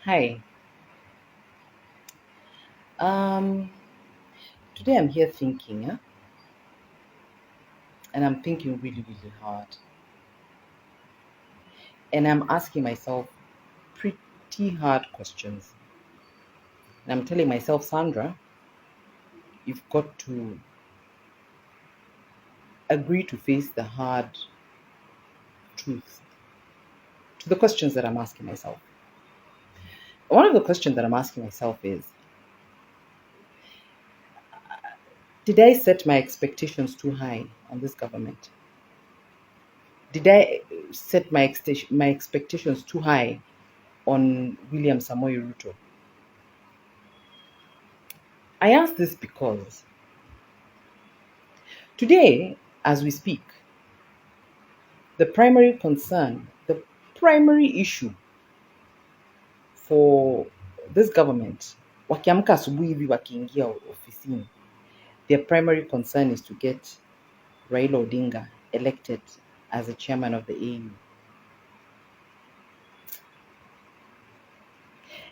Hi. Um, Today I'm here thinking, and I'm thinking really, really hard. And I'm asking myself pretty hard questions. And I'm telling myself, Sandra, you've got to agree to face the hard truth to the questions that I'm asking myself. One of the questions that I'm asking myself is, did I set my expectations too high on this government? Did I set my expectations too high on William Samoei Ruto? I ask this because today, as we speak, the primary concern, the primary issue for this government, wakiamka asubuhi hivi wakiingia ofisini, their primary concern is to get Raila Odinga elected as a chairman of the AU.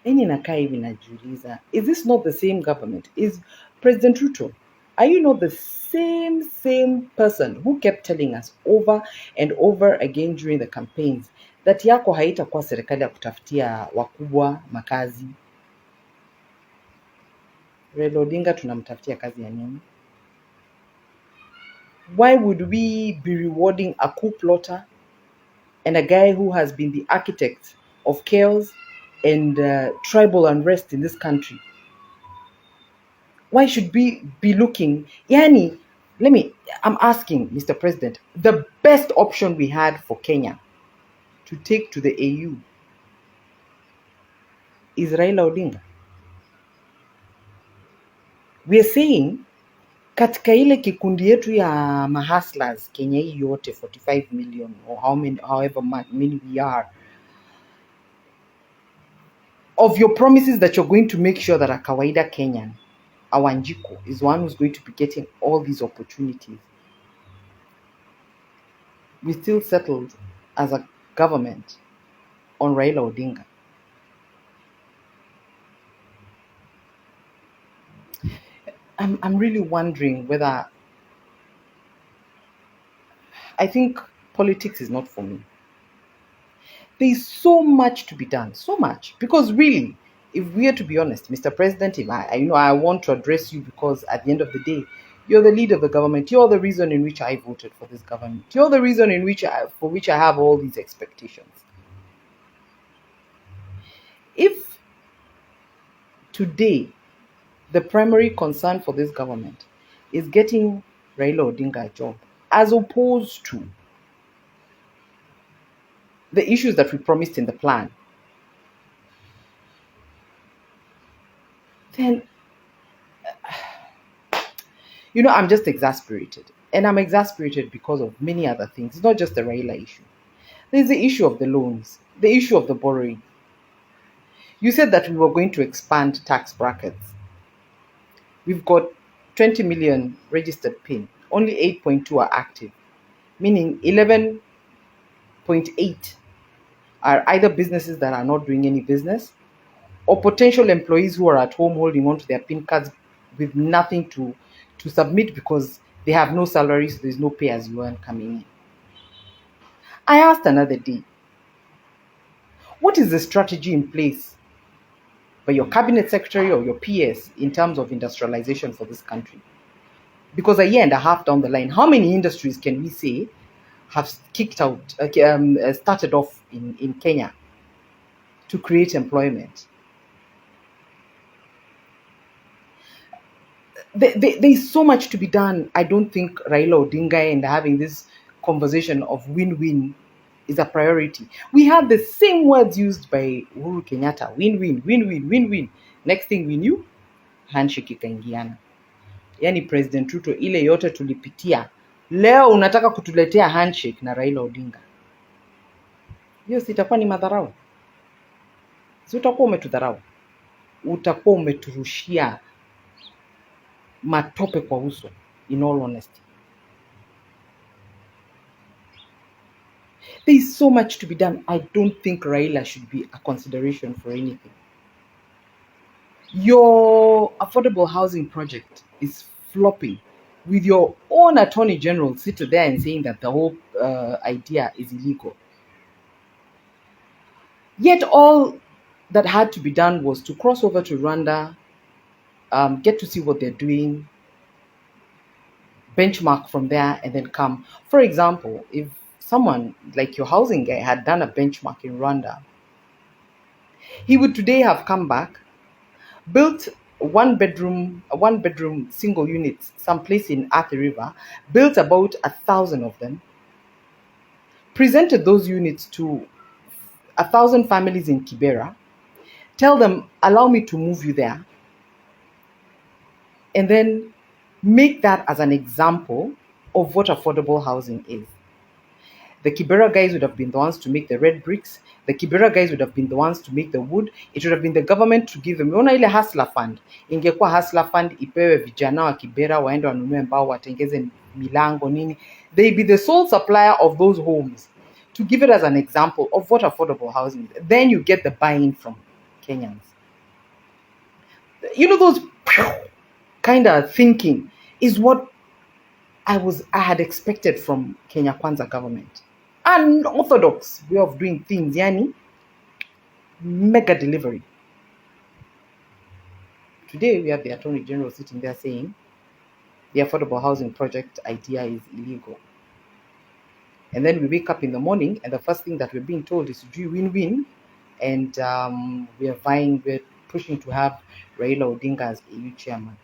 Yaani nakaa hivi najiuliza, is this not the same government? Is President Ruto, are you not the same person who kept telling us over and over again during the campaigns that yako haitakuwa serikali ya kutafutia wakubwa makazi? Raila Odinga tunamtafutia kazi ya nini? Why would we be rewarding a coup plotter and a guy who has been the architect of chaos and tribal unrest in this country? Why should we be looking? Yani, I'm asking, Mr. President, the best option we had for Kenya to take to the AU is Raila Odinga. We are saying katika ile kikundi yetu ya mahustlers Kenya hii yote 45 million or however many we are, of your promises that you're going to make sure that a kawaida Kenyan, a Wanjiko, is one who's going to be getting all these opportunities. We still settled as a government on Raila Odinga. I'm really wondering whether, I think politics is not for me. There's so much to be done, so much. Because really, if we are to be honest, Mr. President, if I want to address you because at the end of the day, you're the leader of the government. You're the reason in which I voted for this government. You're the reason in which for which I have all these expectations. If today the primary concern for this government is getting Raila Odinga a job, as opposed to the issues that we promised in the plan, then, I'm just exasperated. And I'm exasperated because of many other things. It's not just the Raila issue. There's the issue of the loans, the issue of the borrowing. You said that we were going to expand tax brackets. We've got 20 million registered PIN. Only 8.2 are active, meaning 11.8 are either businesses that are not doing any business or potential employees who are at home holding on to their PIN cards with nothing to submit because they have no salary, so there's no pay as you earn coming in. I asked another day, what is the strategy in place by your cabinet secretary or your PS in terms of industrialization for this country? Because a year and a half down the line, how many industries can we say have started off in Kenya to create employment? There's so much to be done. I don't think Raila Odinga and having this conversation of win-win is a priority. We had the same words used by Uhuru Kenyatta, win-win, win-win, win-win. Next thing we knew, handshake ikaingiana. Yani President Ruto, ile yote tulipitia, leo unataka kutuletea handshake na Raila Odinga. Hiyo sitakuwa ni madharau? Si utakuwa umetudharau, utakuwa umeturushia matope kwa uso, in all honesty. There is so much to be done. I don't think Raila should be a consideration for anything. Your affordable housing project is flopping with your own attorney general sitting there and saying that the whole idea is illegal. Yet all that had to be done was to cross over to Rwanda, get to see what they're doing, benchmark from there, and then come. For example, if someone like your housing guy had done a benchmark in Rwanda, he would today have come back, built one bedroom single units someplace in Athi River, built about 1,000 of them, presented those units to 1,000 families in Kibera, tell them, allow me to move you there, and then make that as an example of what affordable housing is. The Kibera guys would have been the ones to make the red bricks. The Kibera guys would have been the ones to make the wood. It would have been the government to give them. Unaona ile hustler fund. Ingekuwa hustler fund ipewe vijana wa Kibera waende wanunue mbao watengeze milango nini. They be the sole supplier of those homes to give it as an example of what affordable housing is. Then you get the buy-in from Kenyans. You know, those kind of thinking is what I had expected from Kenya Kwanza government. Unorthodox way of doing things, yani mega delivery. Today we have the Attorney General sitting there saying the affordable housing project idea is illegal. And then we wake up in the morning and the first thing that we're being told is do win-win, and we're pushing to have Raila Odinga as AU chairman.